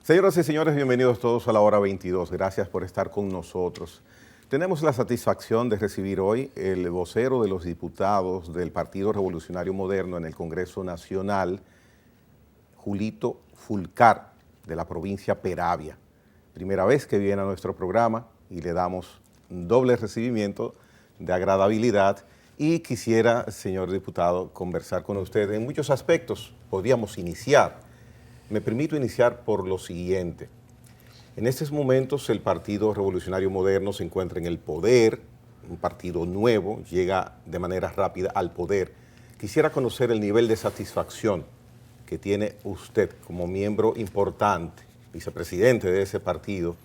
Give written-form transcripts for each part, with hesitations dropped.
Señoras y señores, bienvenidos todos a la hora 22. Gracias por estar con nosotros. Tenemos la satisfacción de recibir hoy el vocero de los diputados del Partido Revolucionario Moderno en el Congreso Nacional, Julito Fulcar, de la provincia Peravia. Primera vez que viene a nuestro programa y le damos un doble recibimiento de agradabilidad. Y quisiera, señor diputado, conversar con usted en muchos aspectos. Podríamos iniciar. Me permito iniciar por lo siguiente. En estos momentos el Partido Revolucionario Moderno se encuentra en el poder, un partido nuevo, llega de manera rápida al poder. Quisiera conocer el nivel de satisfacción que tiene usted como miembro importante, vicepresidente de ese partido,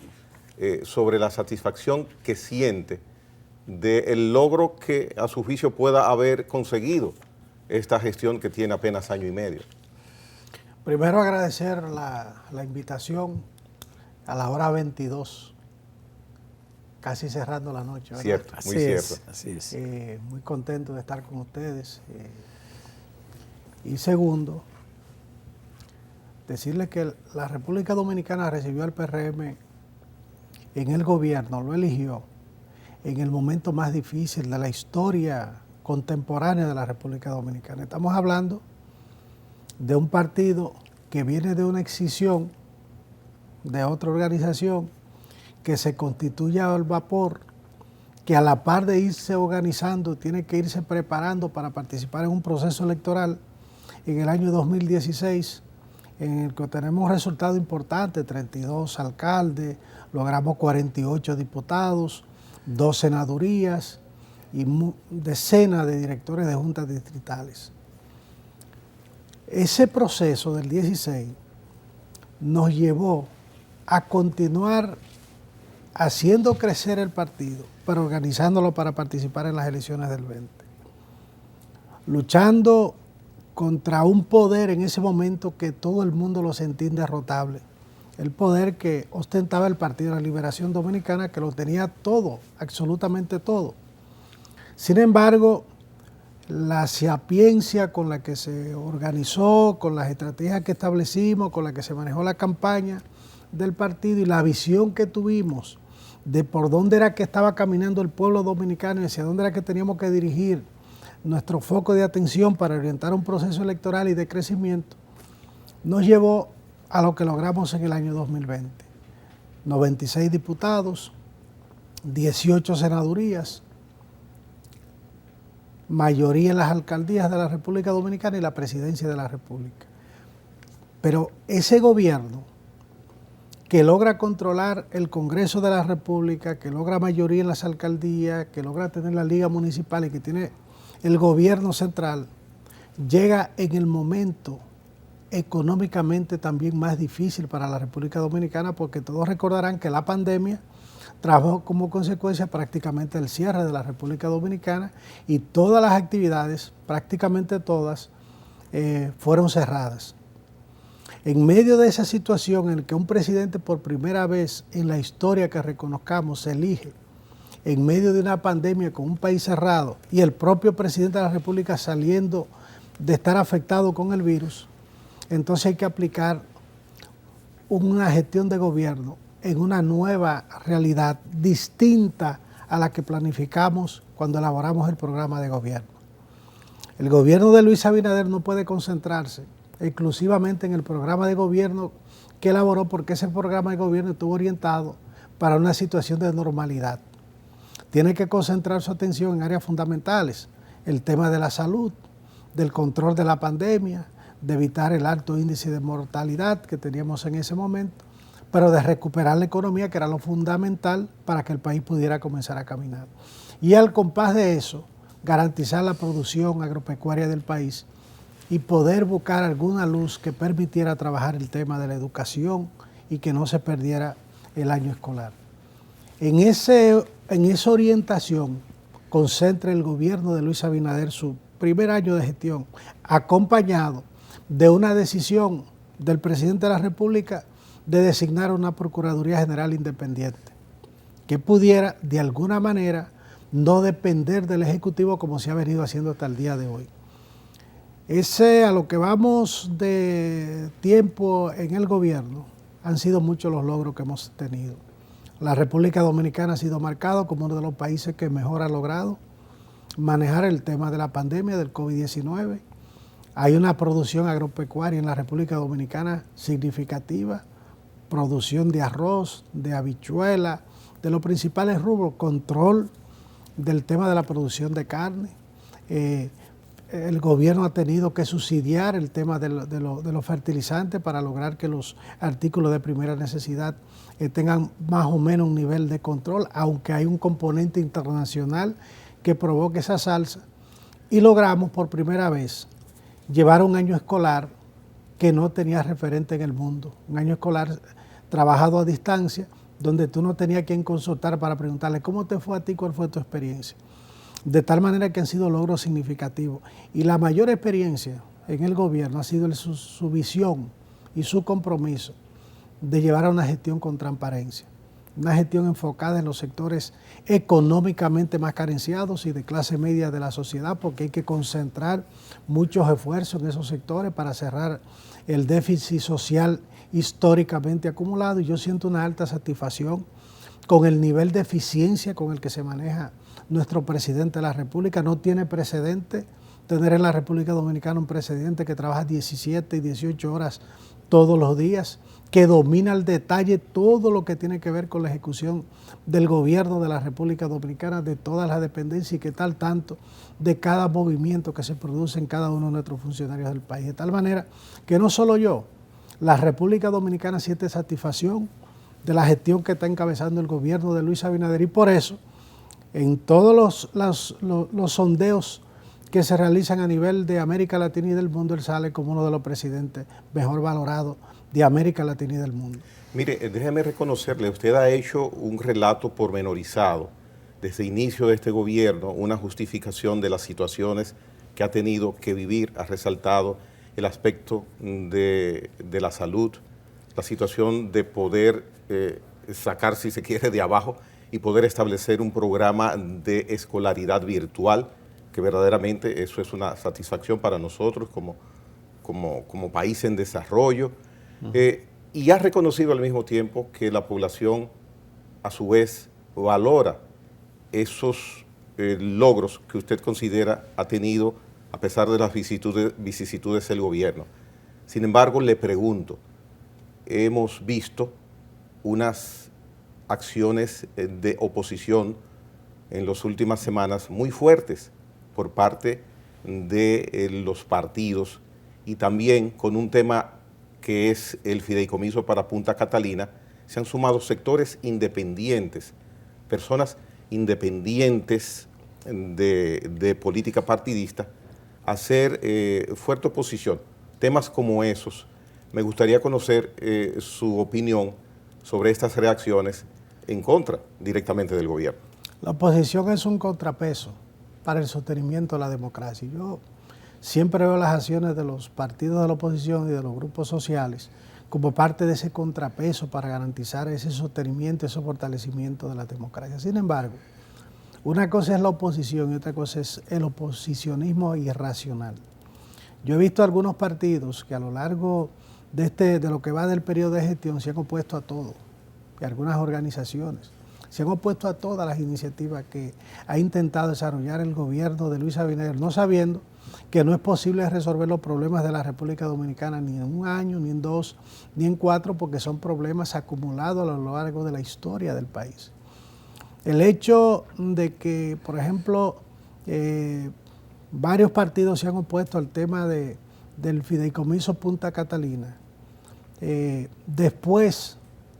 sobre la satisfacción que siente del logro que a su juicio pueda haber conseguido esta gestión que tiene apenas año y medio. Primero agradecer la invitación a la hora 22, casi cerrando la noche, ¿verdad? Cierto, muy cierto. Así es. Muy contento de estar con ustedes. Y segundo, decirles que la República Dominicana recibió al PRM en el gobierno, lo eligió en el momento más difícil de la historia contemporánea de la República Dominicana. Estamos hablando de un partido que viene de una escisión de otra organización, que se constituye al vapor, que a la par de irse organizando, tiene que irse preparando para participar en un proceso electoral en el año 2016, en el que tenemos un resultado importante, 32 alcaldes, logramos 48 diputados, 2 senadurías y decenas de directores de juntas distritales. Ese proceso del 16 nos llevó a continuar haciendo crecer el partido, pero organizándolo para participar en las elecciones del 20. Luchando contra un poder en ese momento que todo el mundo lo sentía inderrotable. El poder que ostentaba el Partido de la Liberación Dominicana, que lo tenía todo, absolutamente todo. Sin embargo, la sapiencia con la que se organizó, con las estrategias que establecimos, con la que se manejó la campaña del partido y la visión que tuvimos de por dónde era que estaba caminando el pueblo dominicano y hacia dónde era que teníamos que dirigir nuestro foco de atención para orientar un proceso electoral y de crecimiento, nos llevó a lo que logramos en el año 2020. 96 diputados, 18 senadurías, mayoría en las alcaldías de la República Dominicana y la presidencia de la República. Pero ese gobierno que logra controlar el Congreso de la República, que logra mayoría en las alcaldías, que logra tener la liga municipal y que tiene el gobierno central, llega en el momento económicamente también más difícil para la República Dominicana, porque todos recordarán que la pandemia trajo como consecuencia prácticamente el cierre de la República Dominicana y todas las actividades, prácticamente todas, fueron cerradas. En medio de esa situación en la que un presidente por primera vez en la historia que reconozcamos se elige en medio de una pandemia con un país cerrado y el propio presidente de la República saliendo de estar afectado con el virus, entonces hay que aplicar una gestión de gobierno en una nueva realidad distinta a la que planificamos cuando elaboramos el programa de gobierno. El gobierno de Luis Abinader no puede concentrarse exclusivamente en el programa de gobierno que elaboró, porque ese programa de gobierno estuvo orientado para una situación de normalidad. Tiene que concentrar su atención en áreas fundamentales, el tema de la salud, del control de la pandemia, de evitar el alto índice de mortalidad que teníamos en ese momento, pero de recuperar la economía, que era lo fundamental para que el país pudiera comenzar a caminar. Y al compás de eso, garantizar la producción agropecuaria del país y poder buscar alguna luz que permitiera trabajar el tema de la educación y que no se perdiera el año escolar. En esa orientación concentra el gobierno de Luis Abinader su primer año de gestión, acompañado de una decisión del presidente de la República de designar una Procuraduría General independiente, que pudiera de alguna manera no depender del Ejecutivo como se ha venido haciendo hasta el día de hoy. A lo que vamos de tiempo en el gobierno, han sido muchos los logros que hemos tenido. La República Dominicana ha sido marcado como uno de los países que mejor ha logrado manejar el tema de la pandemia del COVID-19. Hay una producción agropecuaria en la República Dominicana significativa, producción de arroz, de habichuela, de los principales rubros, control del tema de la producción de carne. El gobierno ha tenido que subsidiar el tema de los fertilizantes para lograr que los artículos de primera necesidad tengan más o menos un nivel de control, aunque hay un componente internacional que provoque esa salsa. Y logramos por primera vez llevar un año escolar que no tenía referente en el mundo, un año escolar trabajado a distancia, donde tú no tenías quien consultar para preguntarle cómo te fue a ti, cuál fue tu experiencia. De tal manera que han sido logros significativos. Y la mayor experiencia en el gobierno ha sido su visión y su compromiso de llevar a una gestión con transparencia, una gestión enfocada en los sectores económicamente más carenciados y de clase media de la sociedad, porque hay que concentrar muchos esfuerzos en esos sectores para cerrar el déficit social históricamente acumulado. Y yo siento una alta satisfacción con el nivel de eficiencia con el que se maneja nuestro presidente de la República. No tiene precedente tener en la República Dominicana un presidente que trabaja 17 y 18 horas todos los días, que domina al detalle todo lo que tiene que ver con la ejecución del gobierno de la República Dominicana, de todas las dependencias, y que está al tanto de cada movimiento que se produce en cada uno de nuestros funcionarios del país. De tal manera que no solo yo, la República Dominicana siente satisfacción de la gestión que está encabezando el gobierno de Luis Abinader, y por eso en todos los sondeos que se realizan a nivel de América Latina y del mundo, él sale como uno de los presidentes mejor valorados de América Latina y del mundo. Mire, déjeme reconocerle, usted ha hecho un relato pormenorizado desde el inicio de este gobierno, una justificación de las situaciones que ha tenido que vivir, ha resaltado el aspecto de la salud, la situación de poder sacar, si se quiere, de abajo y poder establecer un programa de escolaridad virtual, que verdaderamente eso es una satisfacción para nosotros como país en desarrollo. Y ha reconocido al mismo tiempo que la población, a su vez, valora esos logros que usted considera ha tenido a pesar de las vicisitudes del gobierno. Sin embargo, le pregunto, hemos visto unas acciones de oposición en las últimas semanas muy fuertes por parte de los partidos, y también con un tema que es el fideicomiso para Punta Catalina. Se han sumado sectores independientes, personas independientes de política partidista, a hacer fuerte oposición. Temas como esos, me gustaría conocer su opinión sobre estas reacciones en contra directamente del gobierno. La oposición es un contrapeso para el sostenimiento de la democracia. Yo siempre veo las acciones de los partidos de la oposición y de los grupos sociales como parte de ese contrapeso para garantizar ese sostenimiento, ese fortalecimiento de la democracia. Sin embargo, una cosa es la oposición y otra cosa es el oposicionismo irracional. Yo he visto algunos partidos que a lo largo de lo que va del periodo de gestión se han opuesto a todo, y algunas organizaciones se han opuesto a todas las iniciativas que ha intentado desarrollar el gobierno de Luis Abinader, no sabiendo que no es posible resolver los problemas de la República Dominicana ni en un año, ni en 2, ni en 4, porque son problemas acumulados a lo largo de la historia del país. El hecho de que, por ejemplo, varios partidos se han opuesto al tema del fideicomiso Punta Catalina, después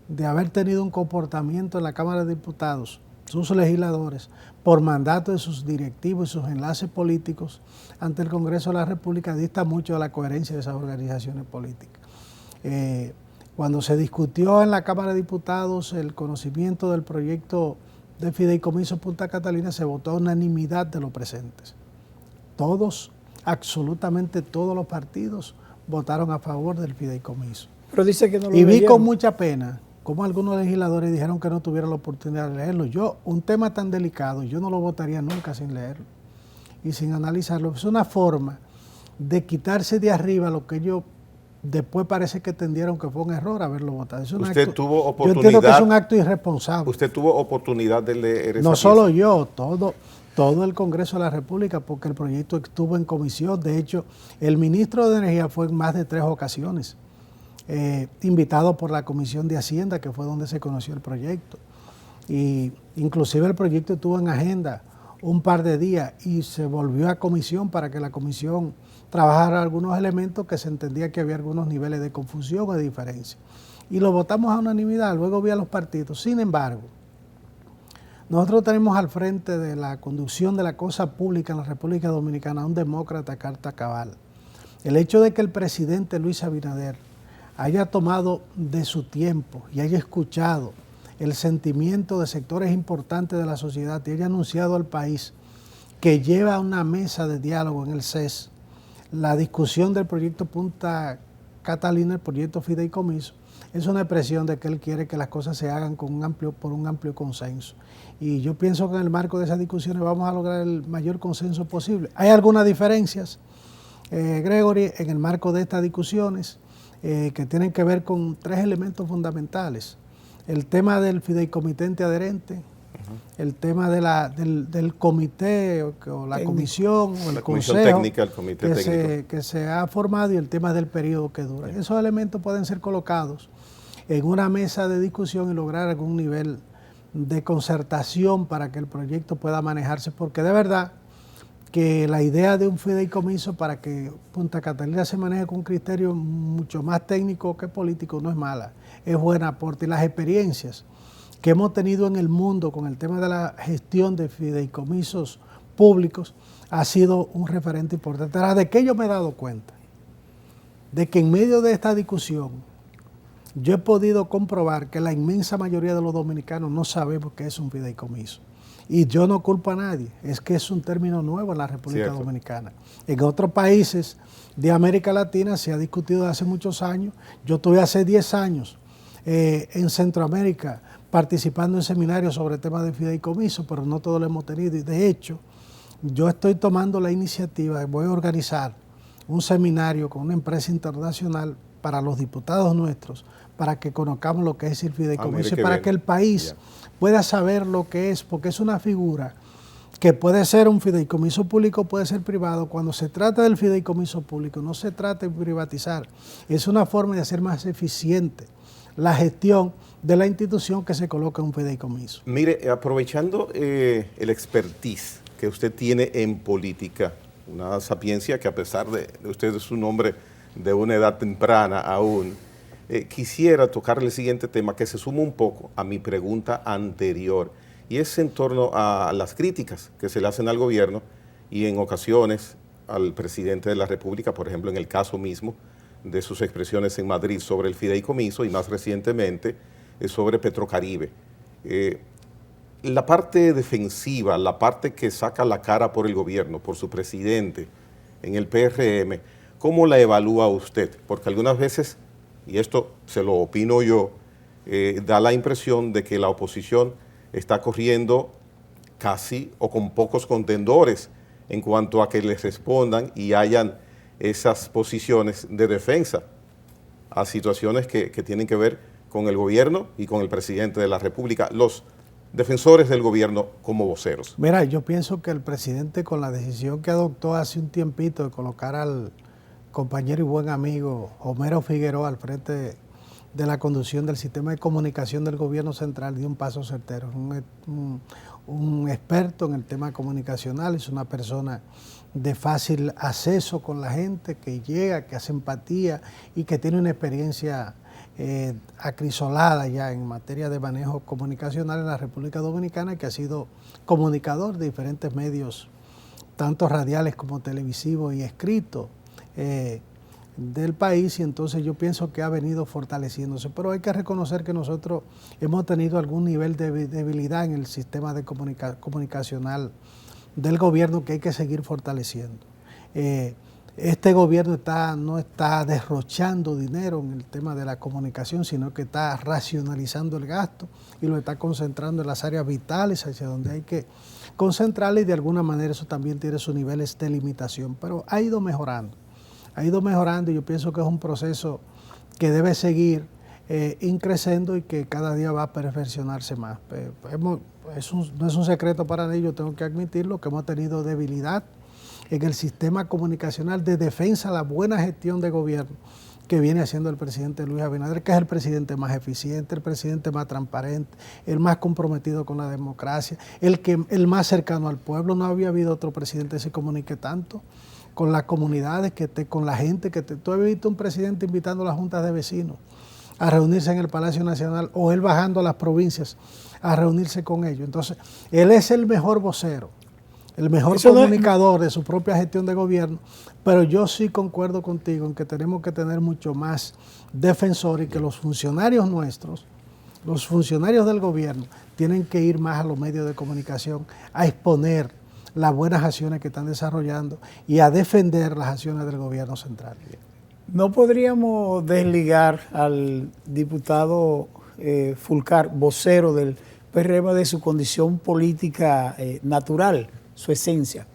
de haber tenido un comportamiento en la Cámara de Diputados, sus legisladores, por mandato de sus directivos y sus enlaces políticos ante el Congreso de la República, dista mucho de la coherencia de esas organizaciones políticas. Cuando se discutió en la Cámara de Diputados el conocimiento del proyecto de fideicomiso Punta Catalina, se votó a unanimidad de los presentes. Todos, absolutamente todos los partidos votaron a favor del fideicomiso. Pero dice que no lo Y vi leyeron. con mucha pena como algunos legisladores dijeron que no tuvieron la oportunidad de leerlo. Yo, un tema tan delicado, yo no lo votaría nunca sin leerlo y sin analizarlo. Es una forma de quitarse de arriba lo que ellos después parece que entendieron que fue un error haberlo votado. Usted tuvo oportunidad. Yo entiendo que es un acto irresponsable. Usted tuvo oportunidad de leer esa No solo pieza. yo, todo el Congreso de la República, porque el proyecto estuvo en comisión. De hecho, el ministro de Energía fue en más de 3 ocasiones, invitado por la Comisión de Hacienda, que fue donde se conoció el proyecto. Y inclusive el proyecto estuvo en agenda un par de días y se volvió a comisión para que la comisión trabajara algunos elementos que se entendía que había algunos niveles de confusión o de diferencia. Y lo votamos a unanimidad, luego vi a los partidos. Sin embargo, nosotros tenemos al frente de la conducción de la cosa pública en la República Dominicana a un demócrata carta cabal. El hecho de que el presidente Luis Abinader haya tomado de su tiempo y haya escuchado el sentimiento de sectores importantes de la sociedad y haya anunciado al país que lleva a una mesa de diálogo en el CES la discusión del proyecto Punta Catalina, el proyecto Fideicomiso, es una expresión de que él quiere que las cosas se hagan por un amplio consenso. Y yo pienso que en el marco de esas discusiones vamos a lograr el mayor consenso posible. Hay algunas diferencias, Gregory, en el marco de estas discusiones que tienen que ver con 3 elementos fundamentales. El tema del fideicomitente adherente, el tema de del comité o la comisión o el consejo técnica, el comité técnico que se ha formado y el tema del periodo que dura. Esos elementos pueden ser colocados en una mesa de discusión y lograr algún nivel de concertación para que el proyecto pueda manejarse, porque de verdad que la idea de un fideicomiso para que Punta Catalina se maneje con un criterio mucho más técnico que político no es mala, es buen aporte. Y las experiencias que hemos tenido en el mundo con el tema de la gestión de fideicomisos públicos ha sido un referente importante. Ahora, ¿de qué yo me he dado cuenta? De que en medio de esta discusión yo he podido comprobar que la inmensa mayoría de los dominicanos no sabemos qué es un fideicomiso. Y yo no culpo a nadie, es que es un término nuevo en la República Dominicana. En otros países de América Latina se ha discutido desde hace muchos años. Yo estuve hace 10 años en Centroamérica participando en seminarios sobre temas de fideicomiso, pero no todos lo hemos tenido. Y de hecho, yo estoy tomando la iniciativa, voy a organizar un seminario con una empresa internacional para los diputados nuestros, para que conozcamos lo que es el fideicomiso y para que el país pueda saber lo que es, porque es una figura que puede ser un fideicomiso público, puede ser privado. Cuando se trata del fideicomiso público, no se trata de privatizar, es una forma de hacer más eficiente la gestión de la institución que se coloca en un fideicomiso. Mire, aprovechando el expertise que usted tiene en política, una sapiencia que a pesar de usted es un hombre de una edad temprana aún, quisiera tocarle el siguiente tema que se suma un poco a mi pregunta anterior, y es en torno a las críticas que se le hacen al gobierno y en ocasiones al presidente de la República, por ejemplo, en el caso mismo de sus expresiones en Madrid sobre el fideicomiso y más recientemente sobre Petrocaribe. La parte defensiva, la parte que saca la cara por el gobierno, por su presidente en el PRM, ¿cómo la evalúa usted? Porque algunas veces, y esto se lo opino yo, da la impresión de que la oposición está corriendo casi o con pocos contendores en cuanto a que les respondan y hayan esas posiciones de defensa a situaciones que tienen que ver con el gobierno y con el presidente de la República, los defensores del gobierno como voceros. Mira, yo pienso que el presidente, con la decisión que adoptó hace un tiempito de colocar al compañero y buen amigo Homero Figueroa al frente de la conducción del sistema de comunicación del gobierno central, dio un paso certero. Un experto en el tema comunicacional, es una persona de fácil acceso con la gente, que llega, que hace empatía y que tiene una experiencia acrisolada ya en materia de manejo comunicacional en la República Dominicana, que ha sido comunicador de diferentes medios, tanto radiales como televisivos y escritos del país, y entonces yo pienso que ha venido fortaleciéndose. Pero hay que reconocer que nosotros hemos tenido algún nivel de debilidad en el sistema de comunicacional del gobierno que hay que seguir fortaleciendo. Este gobierno no está derrochando dinero en el tema de la comunicación, sino que está racionalizando el gasto y lo está concentrando en las áreas vitales hacia donde hay que concentrarle, y de alguna manera eso también tiene sus niveles de limitación, pero ha ido mejorando. ha ido mejorando y yo pienso que es un proceso que debe seguir increciendo y que cada día va a perfeccionarse más. No es un secreto para nadie, yo tengo que admitirlo, que hemos tenido debilidad en el sistema comunicacional de defensa a la buena gestión de gobierno que viene haciendo el presidente Luis Abinader, que es el presidente más eficiente, el presidente más transparente, el más comprometido con la democracia, el más cercano al pueblo. No había habido otro presidente que se comunique tanto con las comunidades, con la gente. Tú has visto un presidente invitando a las juntas de vecinos a reunirse en el Palacio Nacional, o él bajando a las provincias a reunirse con ellos. Entonces, él es el mejor vocero, el mejor comunicador de su propia gestión de gobierno, pero yo sí concuerdo contigo en que tenemos que tener mucho más defensores y que los funcionarios nuestros, los funcionarios del gobierno, tienen que ir más a los medios de comunicación a exponer las buenas acciones que están desarrollando y a defender las acciones del gobierno central. No podríamos desligar al diputado Fulcar, vocero del PRM, de su condición política natural, su esencia.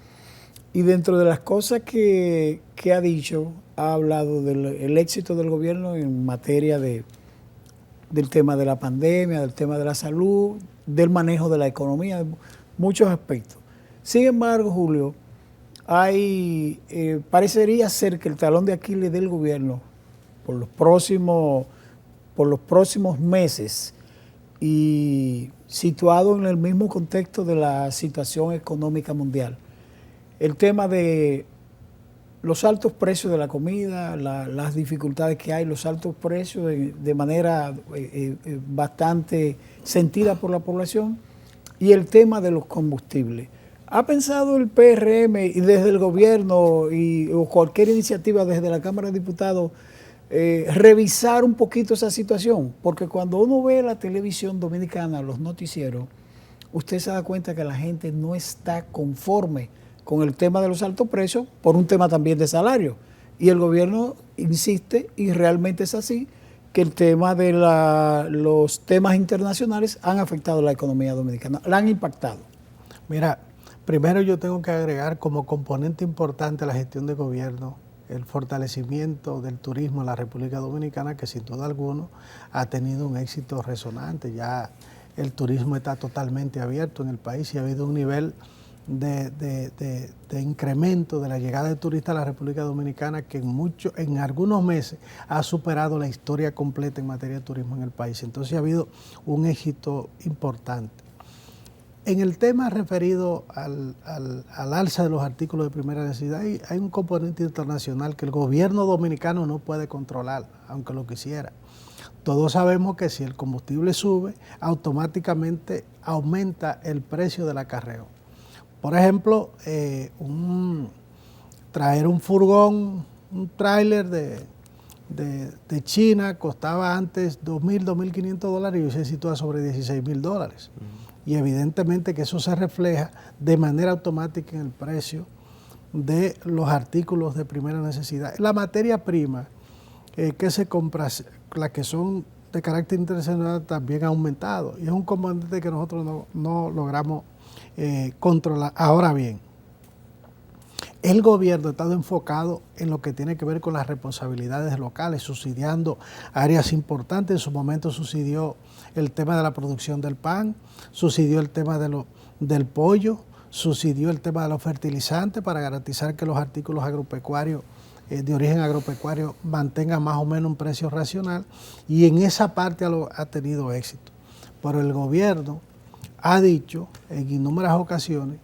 Y dentro de las cosas que ha dicho, ha hablado del éxito del gobierno en materia del tema de la pandemia, del tema de la salud, del manejo de la economía, de muchos aspectos. Sin embargo, Julio, parecería ser que el talón de Aquiles del gobierno por los próximos meses, y situado en el mismo contexto de la situación económica mundial, el tema de los altos precios de la comida, las dificultades que hay, los altos precios de manera bastante sentida por la población, y el tema de los combustibles. ¿Ha pensado el PRM y desde el gobierno o cualquier iniciativa desde la Cámara de Diputados revisar un poquito esa situación? Porque cuando uno ve la televisión dominicana, los noticieros, usted se da cuenta que la gente no está conforme con el tema de los altos precios por un tema también de salario. Y el gobierno insiste, y realmente es así, que el tema de los temas internacionales han afectado la economía dominicana, la han impactado. Mira, primero yo tengo que agregar como componente importante a la gestión de gobierno el fortalecimiento del turismo en la República Dominicana, que sin duda alguna ha tenido un éxito resonante. Ya el turismo está totalmente abierto en el país y ha habido un nivel de incremento de la llegada de turistas a la República Dominicana que en algunos meses ha superado la historia completa en materia de turismo en el país. Entonces ha habido un éxito importante. En el tema referido al alza de los artículos de primera necesidad, hay un componente internacional que el gobierno dominicano no puede controlar, aunque lo quisiera. Todos sabemos que si el combustible sube, automáticamente aumenta el precio del acarreo. Por ejemplo, traer un furgón, un tráiler de China costaba antes $2,000, $2,500 y hoy se sitúa sobre $16,000. Y evidentemente que eso se refleja de manera automática en el precio de los artículos de primera necesidad. La materia prima que se compra, las que son de carácter internacional, también ha aumentado. Y es un componente que nosotros no logramos controlar. Ahora bien, el gobierno ha estado enfocado en lo que tiene que ver con las responsabilidades locales, subsidiando áreas importantes. En su momento subsidió el tema de la producción del pan, subsidió el tema del pollo, subsidió el tema de los fertilizantes para garantizar que los artículos agropecuarios de origen agropecuario mantengan más o menos un precio racional, y en esa parte ha tenido éxito. Pero el gobierno ha dicho en innumerables ocasiones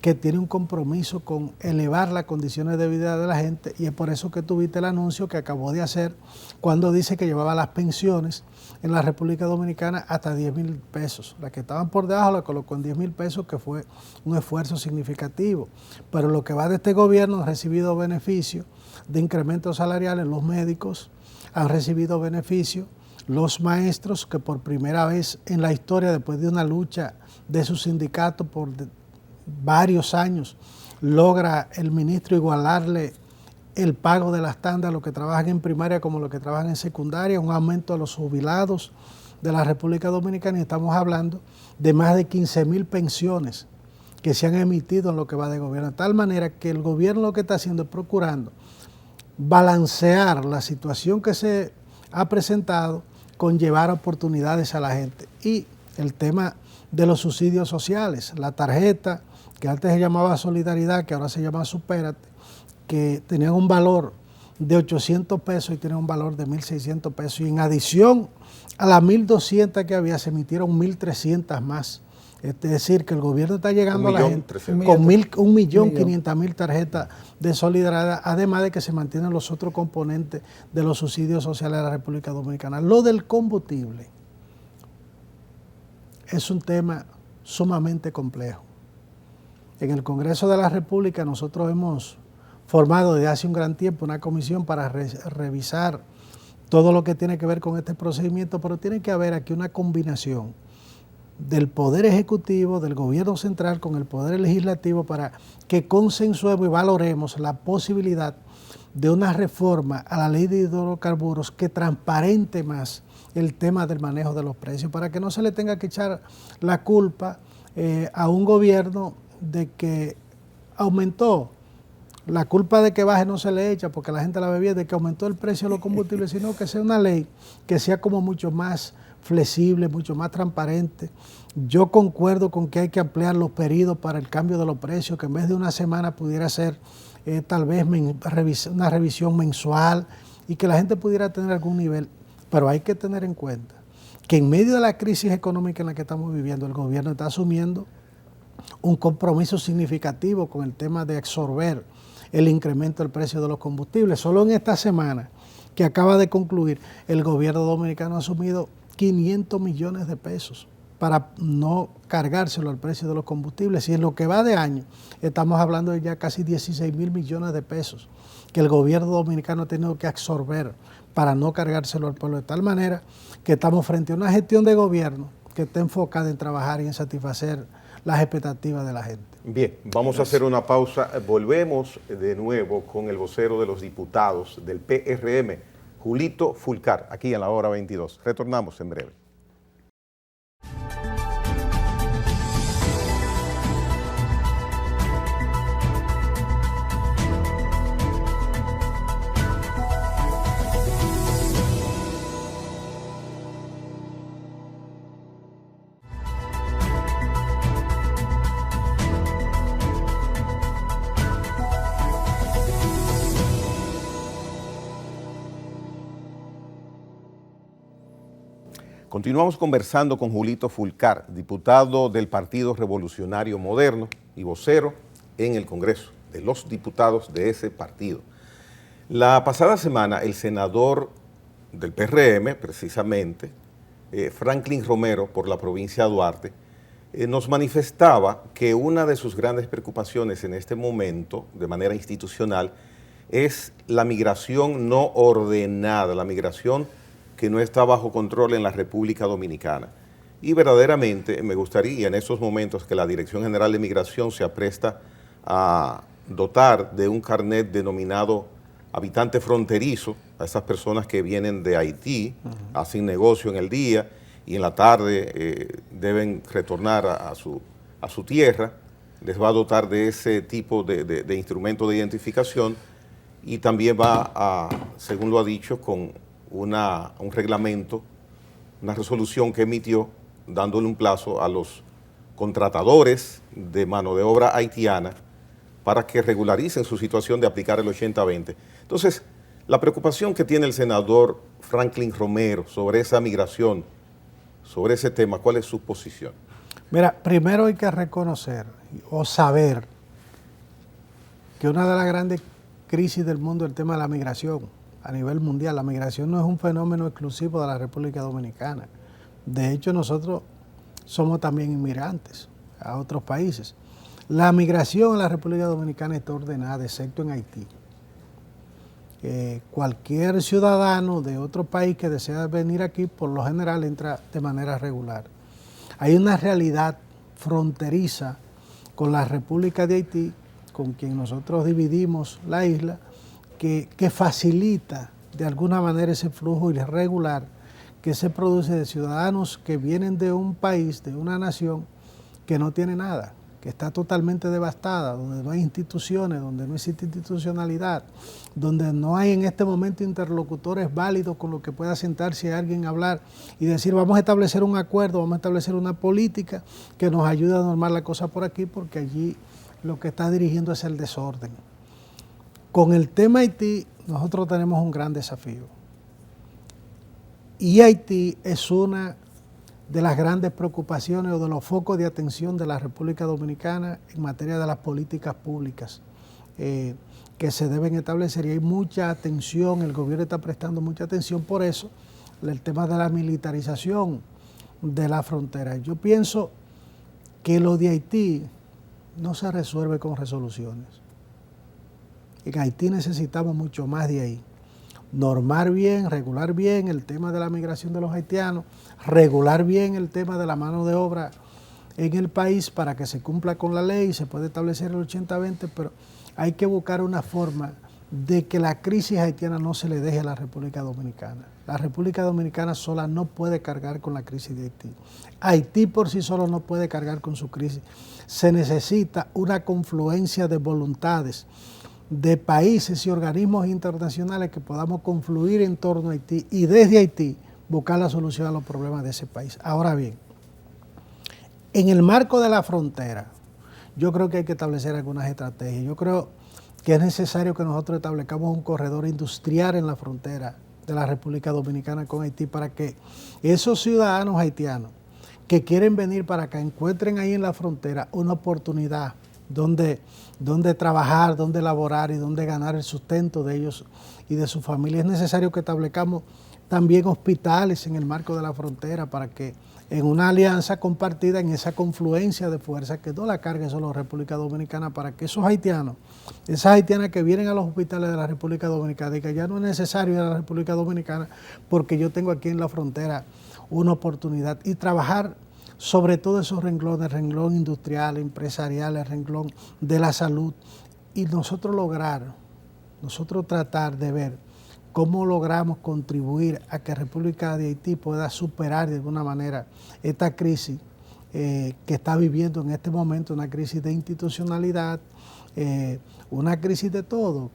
que tiene un compromiso con elevar las condiciones de vida de la gente, y es por eso que tuviste el anuncio que acabó de hacer cuando dice que llevaba las pensiones en la República Dominicana hasta 10,000 pesos. Las que estaban por debajo la colocó en 10,000 pesos, que fue un esfuerzo significativo. Pero lo que va de este gobierno ha recibido beneficios de incrementos salariales. Los médicos han recibido beneficios, los maestros, que por primera vez en la historia, después de una lucha de su sindicato por varios años, logra el ministro igualarle el pago de las tandas a los que trabajan en primaria como los que trabajan en secundaria, un aumento a los jubilados de la República Dominicana, y estamos hablando de más de 15,000 pensiones que se han emitido en lo que va de gobierno, de tal manera que el gobierno lo que está haciendo es procurando balancear la situación que se ha presentado con llevar oportunidades a la gente. Y el tema de los subsidios sociales, la tarjeta que antes se llamaba Solidaridad, que ahora se llama Supérate, que tenían un valor de 800 pesos y tienen un valor de 1.600 pesos. Y en adición a las 1.200 que había, se emitieron 1.300 más. Es decir, que el gobierno está llegando a la gente con 1.500.000 tarjetas de solidaridad, además de que se mantienen los otros componentes de los subsidios sociales de la República Dominicana. Lo del combustible es un tema sumamente complejo. En el Congreso de la República nosotros hemos formado desde hace un gran tiempo una comisión para revisar todo lo que tiene que ver con este procedimiento, pero tiene que haber aquí una combinación del Poder Ejecutivo, del Gobierno Central con el Poder Legislativo para que consensuemos y valoremos la posibilidad de una reforma a la ley de hidrocarburos que transparente más el tema del manejo de los precios, para que no se le tenga que echar la culpa a un gobierno de que aumentó. La culpa de que baje no se le echa porque la gente la ve bien, de que aumentó el precio de los combustibles, sino que sea una ley que sea como mucho más flexible, mucho más transparente. Yo concuerdo con que hay que ampliar los periodos para el cambio de los precios, que en vez de una semana pudiera ser tal vez una revisión mensual y que la gente pudiera tener algún nivel. Pero hay que tener en cuenta que en medio de la crisis económica en la que estamos viviendo, el gobierno está asumiendo un compromiso significativo con el tema de absorber el incremento del precio de los combustibles. Solo en esta semana que acaba de concluir, el gobierno dominicano ha asumido 500 millones de pesos para no cargárselo al precio de los combustibles. Y en lo que va de año, estamos hablando de ya casi 16.000 millones de pesos que el gobierno dominicano ha tenido que absorber para no cargárselo al pueblo, de tal manera que estamos frente a una gestión de gobierno que está enfocada en trabajar y en satisfacer las expectativas de la gente. Bien, vamos a hacer una pausa. Volvemos de nuevo con el vocero de los diputados del PRM, Julito Fulcar, aquí en la hora 22. Retornamos en breve. Continuamos conversando con Julito Fulcar, diputado del Partido Revolucionario Moderno y vocero en el Congreso de los Diputados de ese partido. La pasada semana el senador del PRM, precisamente, Franklin Romero, por la provincia de Duarte, nos manifestaba que una de sus grandes preocupaciones en este momento, de manera institucional, es la migración no ordenada, la migración que no está bajo control en la República Dominicana. Y verdaderamente me gustaría en estos momentos que la Dirección General de Migración se apresta a dotar de un carnet denominado habitante fronterizo a esas personas que vienen de Haití, hacen negocio en el día y en la tarde deben retornar a su tierra. Les va a dotar de ese tipo de instrumento de identificación y también va a, según lo ha dicho, con un reglamento, una resolución que emitió dándole un plazo a los contratadores de mano de obra haitiana para que regularicen su situación de aplicar el 80-20. Entonces, la preocupación que tiene el senador Franklin Romero sobre esa migración, sobre ese tema, ¿cuál es su posición? Mira, primero hay que reconocer o saber que una de las grandes crisis del mundo es el tema de la migración. A nivel mundial, la migración no es un fenómeno exclusivo de la República Dominicana. De hecho, nosotros somos también inmigrantes a otros países. La migración en la República Dominicana está ordenada, excepto en Haití. Cualquier ciudadano de otro país que desea venir aquí, por lo general, entra de manera regular. Hay una realidad fronteriza con la República de Haití, con quien nosotros dividimos la isla, que facilita de alguna manera ese flujo irregular que se produce de ciudadanos que vienen de un país, de una nación que no tiene nada, que está totalmente devastada, donde no hay instituciones, donde no existe institucionalidad, donde no hay en este momento interlocutores válidos con los que pueda sentarse alguien a hablar y decir vamos a establecer un acuerdo, vamos a establecer una política que nos ayude a normar la cosa por aquí, porque allí lo que está dirigiendo es el desorden. Con el tema Haití, nosotros tenemos un gran desafío. Y Haití es una de las grandes preocupaciones o de los focos de atención de la República Dominicana en materia de las políticas públicas que se deben establecer. Y hay mucha atención, el gobierno está prestando mucha atención por eso, el tema de la militarización de la frontera. Yo pienso que lo de Haití no se resuelve con resoluciones. En Haití necesitamos mucho más de ahí. Normar bien, regular bien el tema de la migración de los haitianos, regular bien el tema de la mano de obra en el país para que se cumpla con la ley, se puede establecer el 80-20, pero hay que buscar una forma de que la crisis haitiana no se le deje a la República Dominicana. La República Dominicana sola no puede cargar con la crisis de Haití. Haití por sí solo no puede cargar con su crisis. Se necesita una confluencia de voluntades de países y organismos internacionales que podamos confluir en torno a Haití y desde Haití buscar la solución a los problemas de ese país. Ahora bien, en el marco de la frontera, yo creo que hay que establecer algunas estrategias. Yo creo que es necesario que nosotros establezcamos un corredor industrial en la frontera de la República Dominicana con Haití para que esos ciudadanos haitianos que quieren venir para acá encuentren ahí en la frontera una oportunidad donde trabajar, donde laborar y donde ganar el sustento de ellos y de su familia. Es necesario que establezcamos también hospitales en el marco de la frontera para que en una alianza compartida, en esa confluencia de fuerzas, que no la cargue solo la República Dominicana, para que esos haitianos, esas haitianas que vienen a los hospitales de la República Dominicana y que ya no es necesario ir a la República Dominicana porque yo tengo aquí en la frontera una oportunidad, y trabajar sobre todo esos renglones, el renglón industrial, empresarial, el renglón de la salud, y nosotros tratar de ver cómo logramos contribuir a que República de Haití pueda superar de alguna manera esta crisis que está viviendo en este momento, una crisis de institucionalidad, una crisis de todo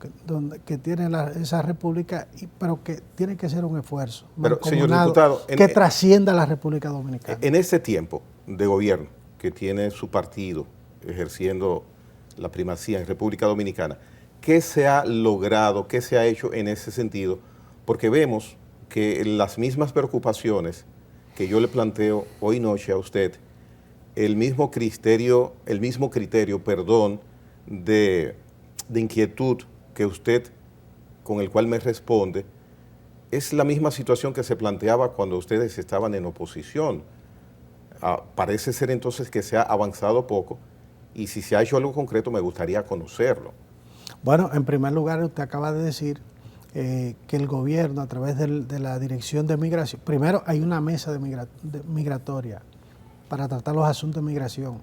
que tiene esa república, pero que tiene que ser un esfuerzo señor diputado, que trascienda la República Dominicana. En ese tiempo de gobierno que tiene su partido ejerciendo la primacía en República Dominicana, ¿qué se ha logrado, qué se ha hecho en ese sentido? Porque vemos que las mismas preocupaciones que yo le planteo hoy noche a usted, el mismo criterio, de inquietud que usted, con el cual me responde, es la misma situación que se planteaba cuando ustedes estaban en oposición. Parece ser entonces que se ha avanzado poco, y si se ha hecho algo concreto me gustaría conocerlo. Bueno, en primer lugar, usted acaba de decir que el gobierno, a través de la Dirección de Migración, primero hay una mesa migratoria para tratar los asuntos de migración,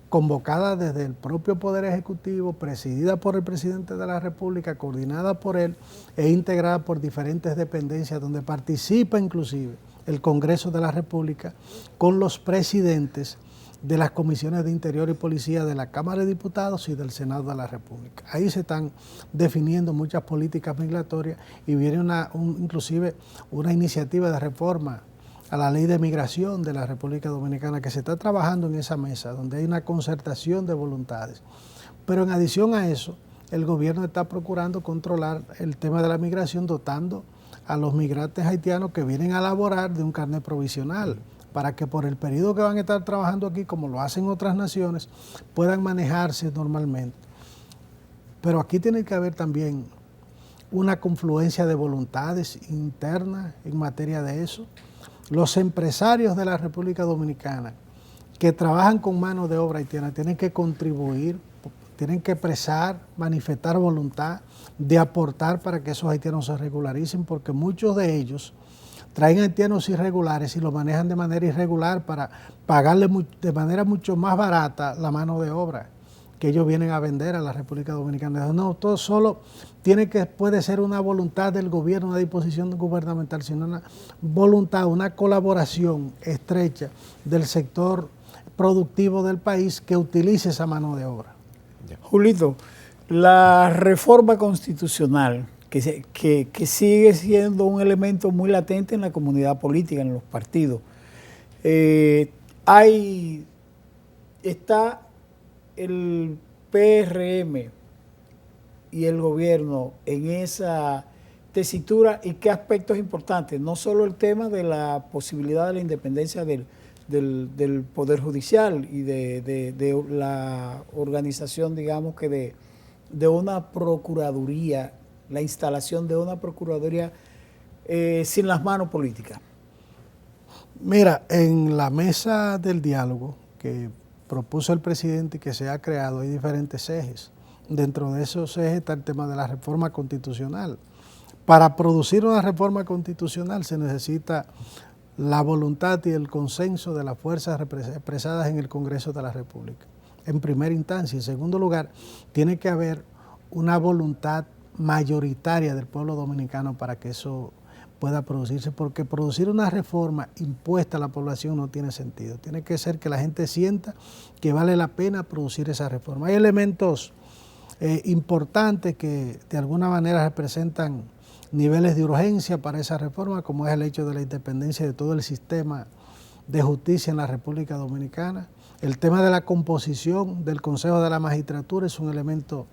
convocada desde el propio Poder Ejecutivo, presidida por el Presidente de la República, coordinada por él e integrada por diferentes dependencias, donde participa inclusive el Congreso de la República con los presidentes de las comisiones de Interior y Policía de la Cámara de Diputados y del Senado de la República. Ahí se están definiendo muchas políticas migratorias y viene inclusive una iniciativa de reforma a la ley de migración de la República Dominicana que se está trabajando en esa mesa, donde hay una concertación de voluntades. Pero en adición a eso, el gobierno está procurando controlar el tema de la migración, dotando a los migrantes haitianos que vienen a laborar de un carnet provisional, para que por el periodo que van a estar trabajando aquí, como lo hacen otras naciones, puedan manejarse normalmente. Pero aquí tiene que haber también una confluencia de voluntades internas en materia de eso. Los empresarios de la República Dominicana que trabajan con mano de obra haitiana tienen que contribuir, tienen que expresar, manifestar voluntad de aportar para que esos haitianos se regularicen, porque muchos de ellos traen haitianos irregulares y lo manejan de manera irregular para pagarle de manera mucho más barata la mano de obra que ellos vienen a vender a la República Dominicana. No, todo solo puede ser una voluntad del gobierno, una disposición gubernamental, sino una voluntad, una colaboración estrecha del sector productivo del país que utilice esa mano de obra. Julito, la reforma constitucional, que sigue siendo un elemento muy latente en la comunidad política, en los partidos, está el PRM y el gobierno en esa tesitura, y qué aspectos importantes, no solo el tema de la posibilidad de la independencia del Poder Judicial y de la organización, digamos que de una procuraduría, la instalación de una procuraduría sin las manos políticas. Mira, en la mesa del diálogo que propuso el presidente y que se ha creado, hay diferentes ejes. Dentro de esos ejes está el tema de la reforma constitucional. Para producir una reforma constitucional se necesita la voluntad y el consenso de las fuerzas expresadas en el Congreso de la República, en primera instancia. En segundo lugar, tiene que haber una voluntad mayoritaria del pueblo dominicano para que eso pueda producirse, porque producir una reforma impuesta a la población no tiene sentido. Tiene que ser que la gente sienta que vale la pena producir esa reforma. Hay elementos importantes que de alguna manera representan niveles de urgencia para esa reforma, como es el hecho de la independencia de todo el sistema de justicia en la República Dominicana. El tema de la composición del Consejo de la Magistratura es un elemento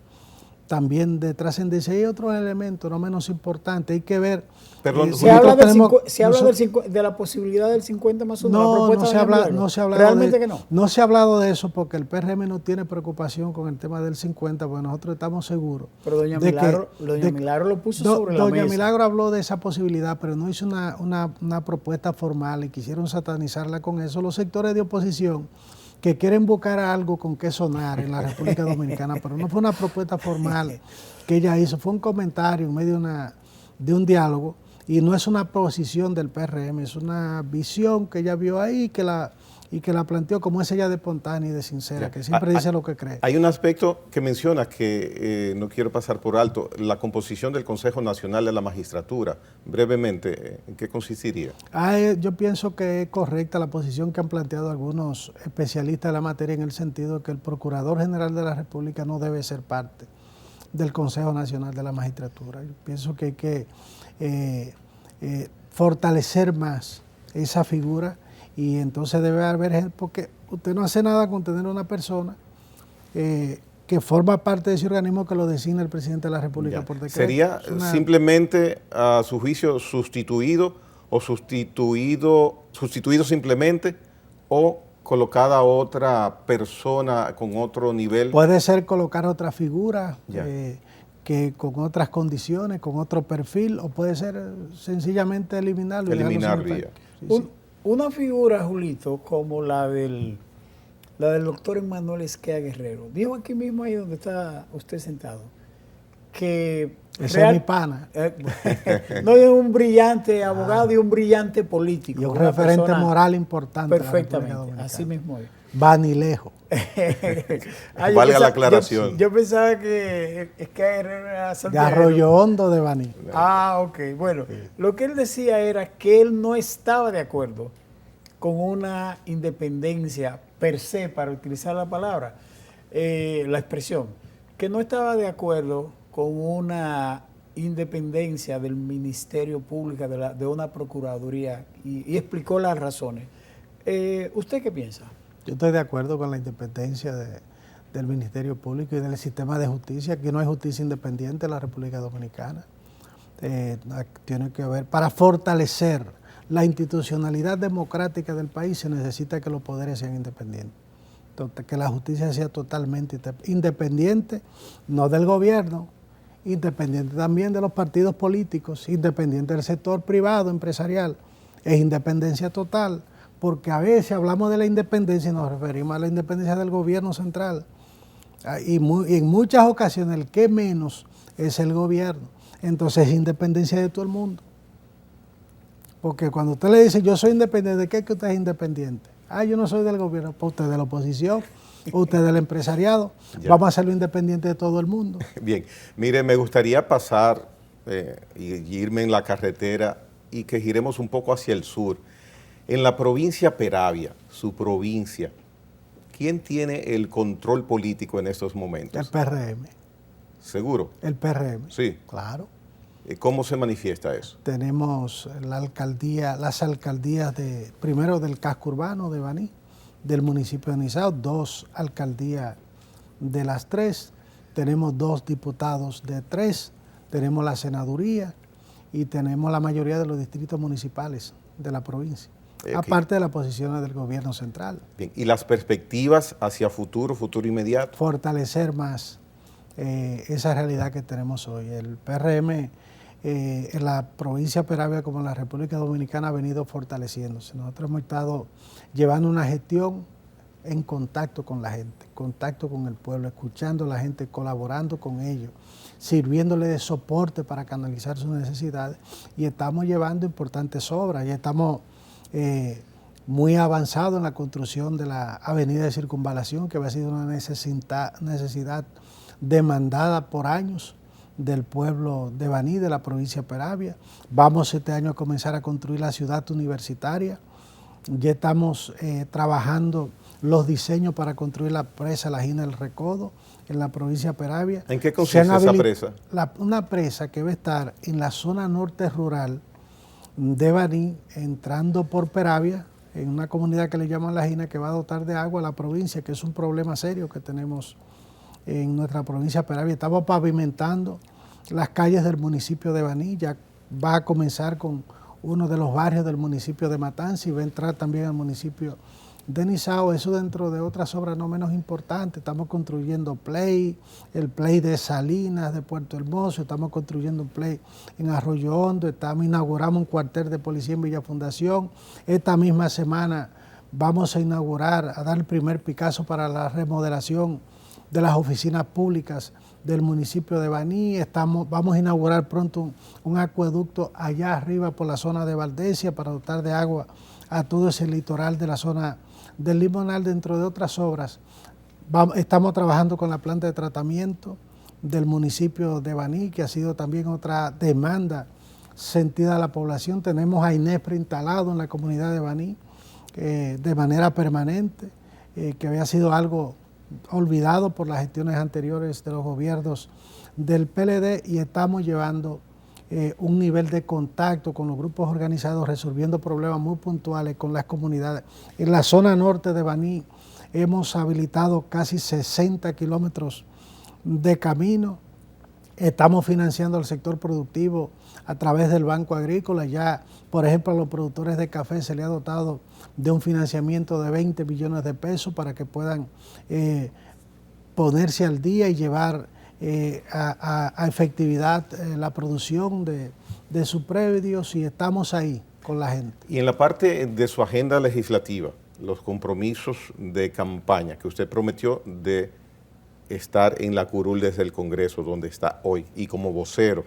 también de trascendencia. Y otros elementos no menos importantes, hay que ver. Perdón, se habla de la posibilidad del 50 más 1. No se ha hablado realmente que no. No se ha hablado de eso porque el PRM no tiene preocupación con el tema del 50, porque nosotros estamos seguros. Pero doña Milagro lo puso sobre la mesa. Doña Milagro habló de esa posibilidad, pero no hizo una propuesta formal y quisieron satanizarla con eso. Los sectores de oposición que quieren buscar algo con qué sonar en la República Dominicana, pero no fue una propuesta formal que ella hizo, fue un comentario en medio de un diálogo, y no es una posición del PRM, es una visión que ella vio ahí y que la planteó como es ella de espontánea y de sincera, que siempre dice lo que cree. Hay un aspecto que menciona que no quiero pasar por alto, la composición del Consejo Nacional de la Magistratura. Brevemente, ¿en qué consistiría? Yo pienso que es correcta la posición que han planteado algunos especialistas de la materia, en el sentido de que el Procurador General de la República no debe ser parte del Consejo Nacional de la Magistratura. Yo pienso que hay que fortalecer más esa figura, y entonces debe haber gente, porque usted no hace nada con tener una persona que forma parte de ese organismo que lo designa el presidente de la República por decreto. ¿Sería simplemente, a su juicio, sustituido simplemente, o colocada otra persona con otro nivel? Puede ser colocar otra figura que con otras condiciones, con otro perfil, o puede ser sencillamente eliminarlo. Eliminarlo ya. Una figura, Julito, como la del doctor Emmanuel Esquea Guerrero, dijo aquí mismo, ahí donde está usted sentado, que... Ese es mi pana. No, es un brillante abogado y un brillante político. Y un referente moral importante. Perfectamente, así mismo es. Va ni lejos. Valga la aclaración. Yo pensaba que Esquea Guerrero era de Arroyo Hondo de Baní. Ok. Bueno, lo que él decía era que él no estaba de acuerdo con una independencia per se, para utilizar la palabra, la expresión, que no estaba de acuerdo con una independencia del Ministerio Público, de una Procuraduría, y explicó las razones. ¿Usted qué piensa? Yo estoy de acuerdo con la independencia del Ministerio Público y del sistema de justicia. Aquí no hay justicia independiente en la República Dominicana. Tiene que haber, para fortalecer la institucionalidad democrática del país, se necesita que los poderes sean independientes. Entonces, que la justicia sea totalmente independiente, no del gobierno, independiente también de los partidos políticos, independiente del sector privado, empresarial. Es independencia total, porque a veces hablamos de la independencia y nos referimos a la independencia del gobierno central. Y en muchas ocasiones el que menos es el gobierno. Entonces es independencia de todo el mundo. Porque cuando usted le dice yo soy independiente, ¿de qué es que usted es independiente? Yo no soy del gobierno, pues usted es de la oposición, usted es del empresariado. Vamos a hacerlo independiente de todo el mundo. Bien, mire, me gustaría pasar y irme en la carretera y que giremos un poco hacia el sur. En la provincia Peravia, su provincia, ¿quién tiene el control político en estos momentos? El PRM. ¿Seguro? El PRM. Sí. Claro. ¿Cómo se manifiesta eso? Tenemos las alcaldías primero del casco urbano de Baní, del municipio de Nizao, 2 alcaldías de las 3, tenemos 2 diputados de 3, tenemos la senaduría y tenemos la mayoría de los distritos municipales de la provincia, aparte de las posiciones del gobierno central. Bien. ¿Y las perspectivas hacia futuro inmediato? Fortalecer más esa realidad que tenemos hoy. El PRM en la provincia de Peravia como en la República Dominicana ha venido fortaleciéndose. Nosotros hemos estado llevando una gestión en contacto con la gente, contacto con el pueblo, escuchando a la gente, colaborando con ellos, sirviéndole de soporte para canalizar sus necesidades, y estamos llevando importantes obras. Ya estamos muy avanzados en la construcción de la avenida de circunvalación, que había sido una necesidad demandada por años del pueblo de Baní, de la provincia de Peravia. Vamos este año a comenzar a construir la ciudad universitaria. Ya estamos trabajando los diseños para construir la presa La Gina del Recodo en la provincia de Peravia. ¿En qué consiste esa presa? Una presa que va a estar en la zona norte rural de Baní, entrando por Peravia, en una comunidad que le llaman La Gina, que va a dotar de agua a la provincia, que es un problema serio que tenemos en nuestra provincia de Peravia. Estamos pavimentando las calles del municipio de Baní, ya va a comenzar con uno de los barrios del municipio de Matanza y va a entrar también al municipio de Nizao, eso dentro de otras obras no menos importantes. Estamos construyendo el Play de Salinas, de Puerto Hermoso, estamos construyendo un Play en Arroyo Hondo, inauguramos un cuartel de policía en Villa Fundación. Esta misma semana vamos a inaugurar, a dar el primer Picasso para la remodelación de las oficinas públicas del municipio de Baní. Vamos a inaugurar pronto un acueducto allá arriba por la zona de Valdesia para dotar de agua a todo ese litoral de la zona del Limonal, dentro de otras obras. Estamos trabajando con la planta de tratamiento del municipio de Baní, que ha sido también otra demanda sentida a la población. Tenemos a INESPRE instalado en la comunidad de Baní de manera permanente, que había sido algo olvidado por las gestiones anteriores de los gobiernos del PLD, y estamos llevando un nivel de contacto con los grupos organizados, resolviendo problemas muy puntuales con las comunidades. En la zona norte de Baní hemos habilitado casi 60 kilómetros de camino. Estamos financiando al sector productivo a través del Banco Agrícola. Ya, por ejemplo, a los productores de café se les ha dotado de un financiamiento de 20 millones de pesos para que puedan ponerse al día y llevar a efectividad la producción de sus predios, y estamos ahí con la gente. Y en la parte de su agenda legislativa, los compromisos de campaña que usted prometió de estar en la curul desde el Congreso, donde está hoy, y como vocero,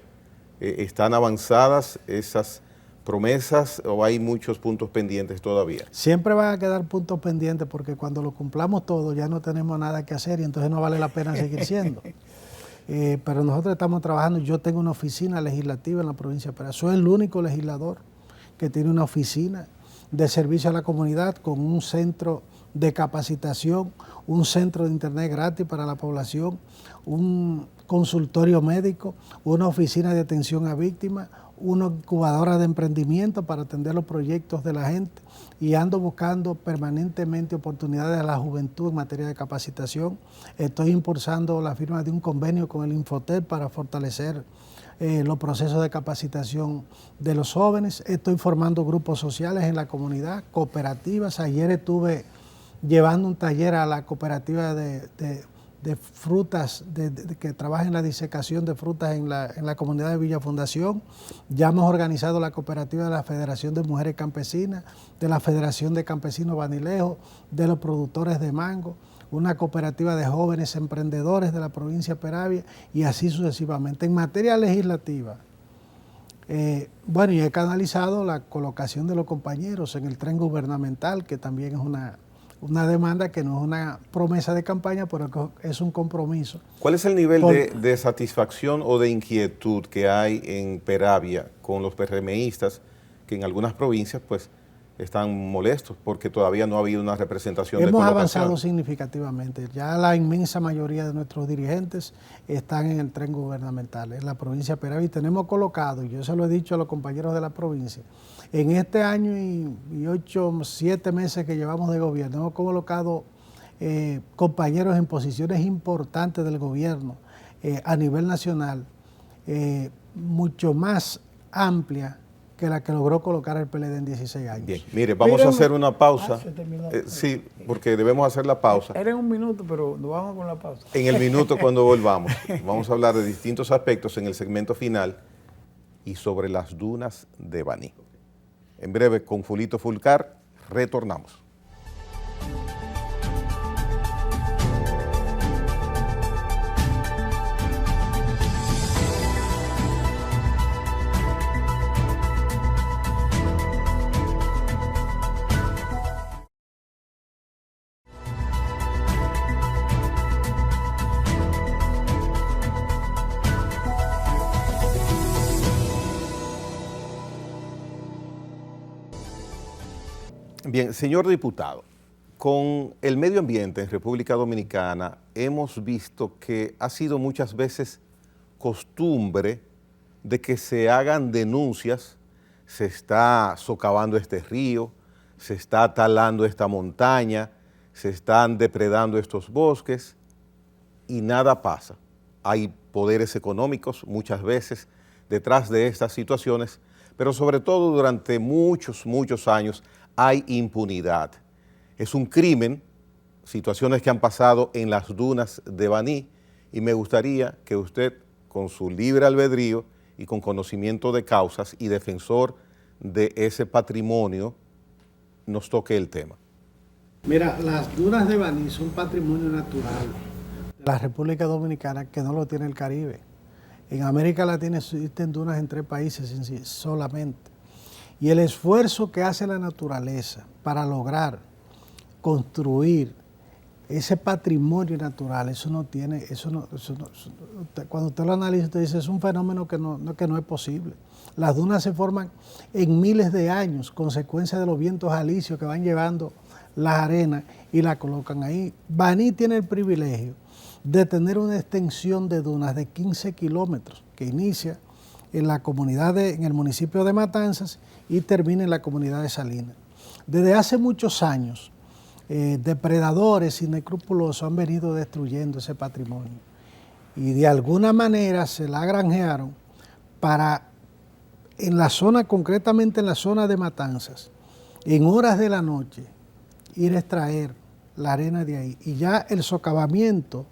¿están avanzadas esas promesas o hay muchos puntos pendientes todavía? Siempre van a quedar puntos pendientes, porque cuando lo cumplamos todo ya no tenemos nada que hacer y entonces no vale la pena seguir siendo. Pero nosotros estamos trabajando. Yo tengo una oficina legislativa en la provincia de Peravia. Soy el único legislador que tiene una oficina de servicio a la comunidad, con un centro de capacitación, un centro de internet gratis para la población, un consultorio médico, una oficina de atención a víctimas, una incubadora de emprendimiento para atender los proyectos de la gente, y ando buscando permanentemente oportunidades a la juventud en materia de capacitación. Estoy impulsando la firma de un convenio con el Infotep para fortalecer los procesos de capacitación de los jóvenes. Estoy formando grupos sociales en la comunidad, cooperativas. Ayer estuve llevando un taller a la cooperativa de frutas, que trabaja en la disecación de frutas en la comunidad de Villa Fundación. Ya hemos organizado la cooperativa de la Federación de Mujeres Campesinas, de la Federación de Campesinos Banilejo, de los productores de mango, una cooperativa de jóvenes emprendedores de la provincia de Peravia, y así sucesivamente. En materia legislativa, bueno, y he canalizado la colocación de los compañeros en el tren gubernamental, que también es una demanda que no es una promesa de campaña, pero es un compromiso. ¿Cuál es el nivel de satisfacción o de inquietud que hay en Peravia con los PRMistas, que en algunas provincias pues están molestos porque todavía no ha habido una representación de Hemos colocación. avanzado significativamente. Ya la inmensa mayoría de nuestros dirigentes están en el tren gubernamental, en la provincia de Peravia, y tenemos colocado, y yo se lo he dicho a los compañeros de la provincia, en este año y 8, 7 meses que llevamos de gobierno, hemos colocado compañeros en posiciones importantes del gobierno a nivel nacional, mucho más amplia que la que logró colocar el PLD en 16 años. Bien, mire, vamos a hacer una pausa. se terminó. Sí, porque debemos hacer la pausa. Era en un minuto, pero nos vamos con la pausa. En el minuto cuando volvamos, vamos a hablar de distintos aspectos en el segmento final y sobre las dunas de Baní. En breve, con Fulito Fulcar, retornamos. Bien, señor diputado, con el medio ambiente en República Dominicana hemos visto que ha sido muchas veces costumbre de que se hagan denuncias, se está socavando este río, se está talando esta montaña, se están depredando estos bosques y nada pasa. Hay poderes económicos muchas veces detrás de estas situaciones, pero sobre todo durante muchos años hay impunidad. Es un crimen, situaciones que han pasado en las dunas de Baní, y me gustaría que usted, con su libre albedrío y con conocimiento de causas y defensor de ese patrimonio, nos toque el tema. Mira, las dunas de Baní son patrimonio natural de la República Dominicana que no lo tiene el Caribe. En América Latina existen dunas en 3 países solamente. Y el esfuerzo que hace la naturaleza para lograr construir ese patrimonio natural, cuando usted lo analiza, usted dice, es un fenómeno que no es posible. Las dunas se forman en miles de años, consecuencia de los vientos alisios que van llevando las arenas y la colocan ahí. Baní tiene el privilegio de tener una extensión de dunas de 15 kilómetros que inicia en la comunidad en el municipio de Matanzas y termina en la comunidad de Salinas. Desde hace muchos años, depredadores inescrupulosos han venido destruyendo ese patrimonio y de alguna manera se la granjearon para, en la zona, concretamente en la zona de Matanzas, en horas de la noche, ir a extraer la arena de ahí. Y ya el socavamiento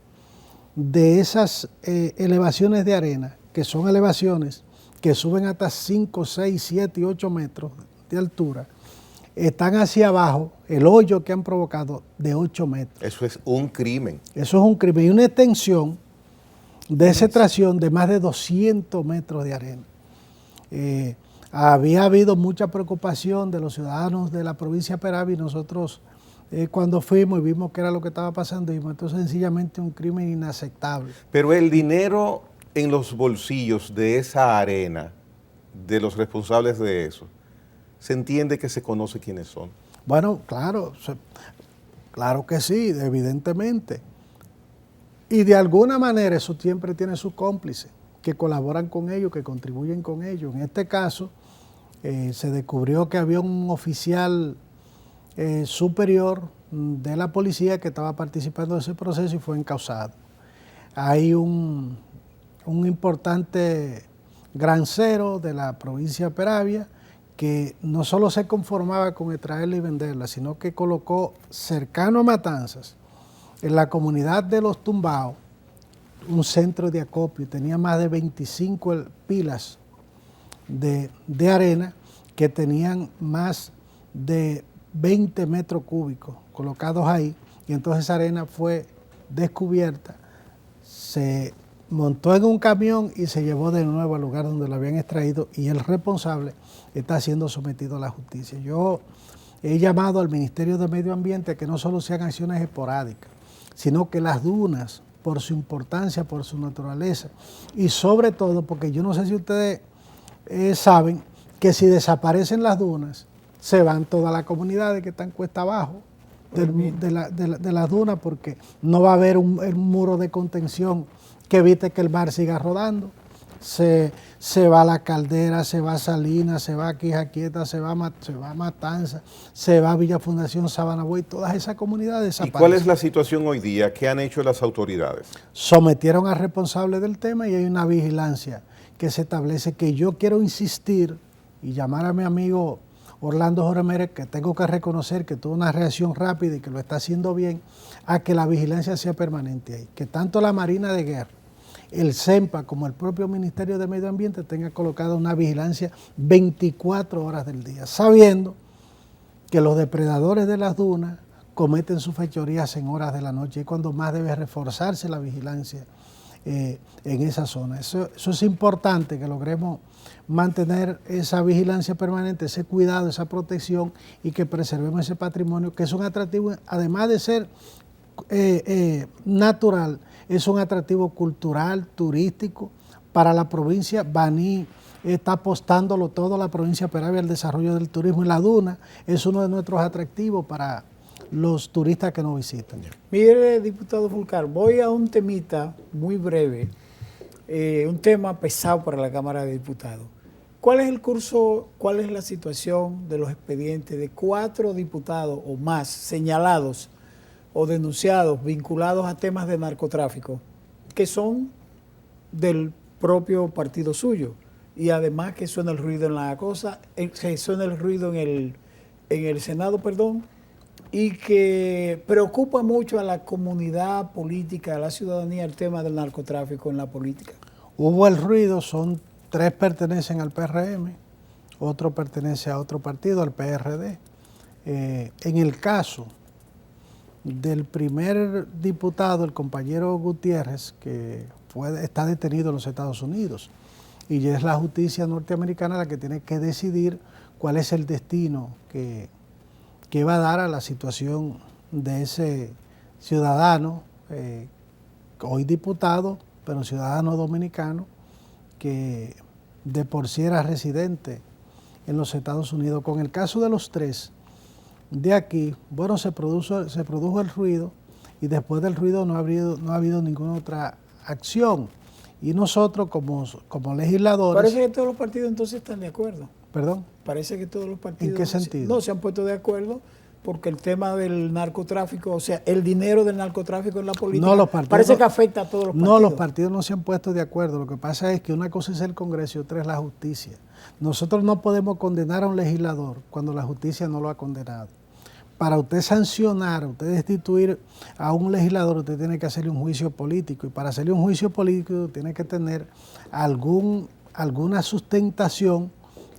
de esas elevaciones de arena, que son elevaciones que suben hasta 5, 6, 7 y 8 metros de altura, están hacia abajo, el hoyo que han provocado de 8 metros. Eso es un crimen. Eso es un crimen y una extensión de esa extracción de más de 200 metros de arena. Había habido mucha preocupación de los ciudadanos de la provincia de Peravia y nosotros cuando fuimos y vimos qué era lo que estaba pasando, y esto es sencillamente un crimen inaceptable. Pero el dinero en los bolsillos de esa arena, de los responsables de eso, se entiende que se conoce quiénes son. Bueno, claro que sí, evidentemente. Y de alguna manera eso siempre tiene sus cómplices, que colaboran con ellos, que contribuyen con ellos. En este caso, se descubrió que había un oficial superior de la policía que estaba participando de ese proceso y fue encausado. Hay un importante grancero de la provincia de Peravia que no solo se conformaba con extraerla y venderla, sino que colocó cercano a Matanzas, en la comunidad de Los Tumbaos, un centro de acopio. Tenía más de 25 pilas de arena que tenían más de 20 metros cúbicos colocados ahí, y entonces esa arena fue descubierta, se montó en un camión y se llevó de nuevo al lugar donde lo habían extraído, y el responsable está siendo sometido a la justicia. Yo he llamado al Ministerio de Medio Ambiente a que no solo sean acciones esporádicas, sino que las dunas, por su importancia, por su naturaleza, y sobre todo porque yo no sé si ustedes saben que si desaparecen las dunas, se van todas las comunidades que están cuesta abajo de las dunas, porque no va a haber un muro de contención que evite que el mar siga rodando. Se va a La Caldera, se va a Salinas, se va a Quija Quieta, se va a Matanza, se va a Villa Fundación, Sabana Buey, todas esas comunidades desaparecen. ¿Y cuál es la situación hoy día? ¿Qué han hecho las autoridades? Sometieron al responsable del tema y hay una vigilancia que se establece, que yo quiero insistir y llamar a mi amigo Orlando Jorge Mérez, que tengo que reconocer que tuvo una reacción rápida y que lo está haciendo bien, a que la vigilancia sea permanente ahí, que tanto la Marina de Guerra, el CEMPA como el propio Ministerio de Medio Ambiente tenga colocada una vigilancia 24 horas del día, sabiendo que los depredadores de las dunas cometen sus fechorías en horas de la noche, y cuando más debe reforzarse la vigilancia en esa zona. Eso es importante, que logremos mantener esa vigilancia permanente, ese cuidado, esa protección, y que preservemos ese patrimonio, que es un atractivo, además de ser natural, es un atractivo cultural, turístico para la provincia. Baní está apostándolo todo, la provincia Peravia, al desarrollo del turismo, y la duna es uno de nuestros atractivos para los turistas que nos visitan. Mire, diputado Fulcar, voy a un temita muy breve, un tema pesado para la Cámara de Diputados. ¿Cuál es el curso, cuál es la situación de los expedientes de 4 diputados o más señalados o denunciados vinculados a temas de narcotráfico, que son del propio partido suyo? Y además que suena el ruido en la cosa, que suena el ruido en el Senado, perdón, y que preocupa mucho a la comunidad política, a la ciudadanía, el tema del narcotráfico en la política. Hubo el ruido, son 3 pertenecen al PRM, otro pertenece a otro partido, al PRD. En el caso del primer diputado, el compañero Gutiérrez, que está detenido en los Estados Unidos, y es la justicia norteamericana la que tiene que decidir cuál es el destino que va a dar a la situación de ese ciudadano, hoy diputado, pero ciudadano dominicano, que de por sí era residente en los Estados Unidos. Con el caso de los 3 de aquí, bueno, se produjo el ruido, y después del ruido no ha habido ninguna otra acción. Y nosotros como legisladores... Parece que todos los partidos entonces están de acuerdo. ¿Perdón? Parece que todos los partidos... ¿En qué sentido? No, se han puesto de acuerdo porque el tema del narcotráfico, o sea, el dinero del narcotráfico en la política, no, los partidos, parece que afecta a todos los partidos. No, los partidos no se han puesto de acuerdo. Lo que pasa es que una cosa es el Congreso y otra es la justicia. Nosotros no podemos condenar a un legislador cuando la justicia no lo ha condenado. Para usted sancionar, usted destituir a un legislador, usted tiene que hacerle un juicio político, y para hacerle un juicio político tiene que tener alguna sustentación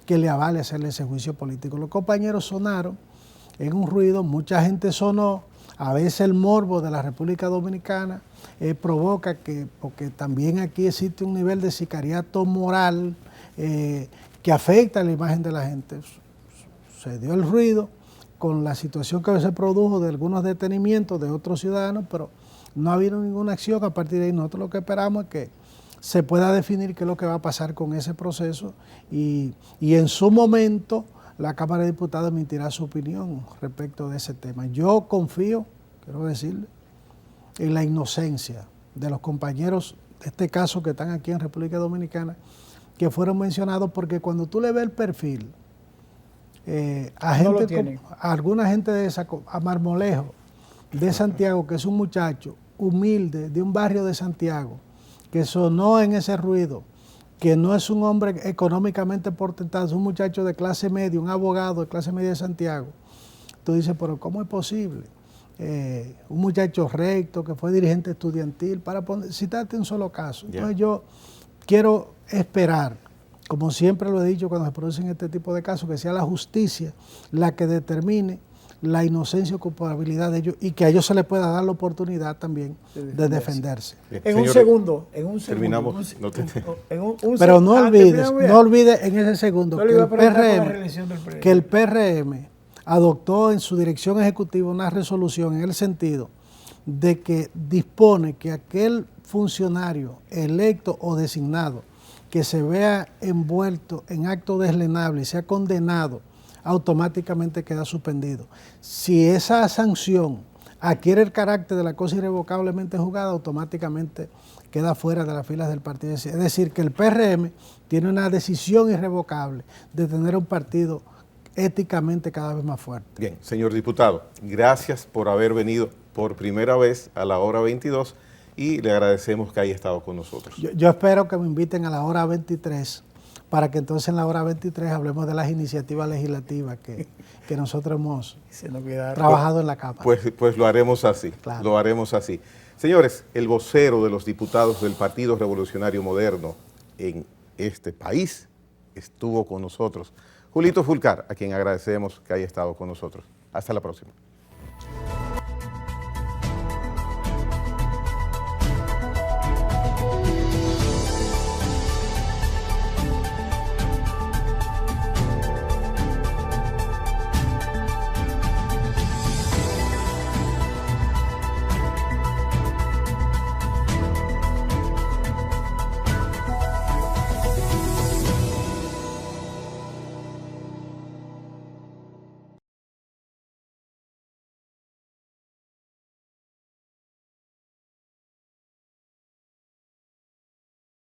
que le avale hacerle ese juicio político. Los compañeros sonaron en un ruido, mucha gente sonó, a veces el morbo de la República Dominicana provoca que, porque también aquí existe un nivel de sicariato moral que afecta a la imagen de la gente. Se dio el ruido con la situación que se produjo de algunos detenimientos de otros ciudadanos, pero no ha habido ninguna acción a partir de ahí. Nosotros lo que esperamos es que se pueda definir qué es lo que va a pasar con ese proceso, y en su momento la Cámara de Diputados emitirá su opinión respecto de ese tema. Yo confío, quiero decirle, en la inocencia de los compañeros de este caso que están aquí en República Dominicana, que fueron mencionados, porque cuando tú le ves el perfil, a alguna gente de esa, a Marmolejo de Santiago, que es un muchacho humilde de un barrio de Santiago, que sonó en ese ruido, que no es un hombre económicamente portentado, es un muchacho de clase media, un abogado de clase media de Santiago. Tú dices, pero ¿cómo es posible? Un muchacho recto, que fue dirigente estudiantil, para citarte un solo caso. Entonces yo quiero esperar, como siempre lo he dicho cuando se producen este tipo de casos, que sea la justicia la que determine la inocencia o culpabilidad de ellos, y que a ellos se les pueda dar la oportunidad también de defenderse. En un segundo. Terminamos. Pero no olvide en ese segundo que el PRM adoptó en su dirección ejecutiva una resolución en el sentido de que dispone que aquel funcionario electo o designado que se vea envuelto en acto deslenable y sea condenado automáticamente queda suspendido. Si esa sanción adquiere el carácter de la cosa irrevocablemente juzgada, automáticamente queda fuera de las filas del partido. Es decir, que el PRM tiene una decisión irrevocable de tener un partido éticamente cada vez más fuerte. Bien, señor diputado, gracias por haber venido por primera vez a la hora 22 y le agradecemos que haya estado con nosotros. Yo espero que me inviten a la hora 23 para que entonces en la hora 23 hablemos de las iniciativas legislativas que nosotros hemos trabajado en la Cámara. Pues lo haremos así, Claro. Lo haremos así. Señores, el vocero de los diputados del Partido Revolucionario Moderno en este país estuvo con nosotros. Julito Fulcar, a quien agradecemos que haya estado con nosotros. Hasta la próxima.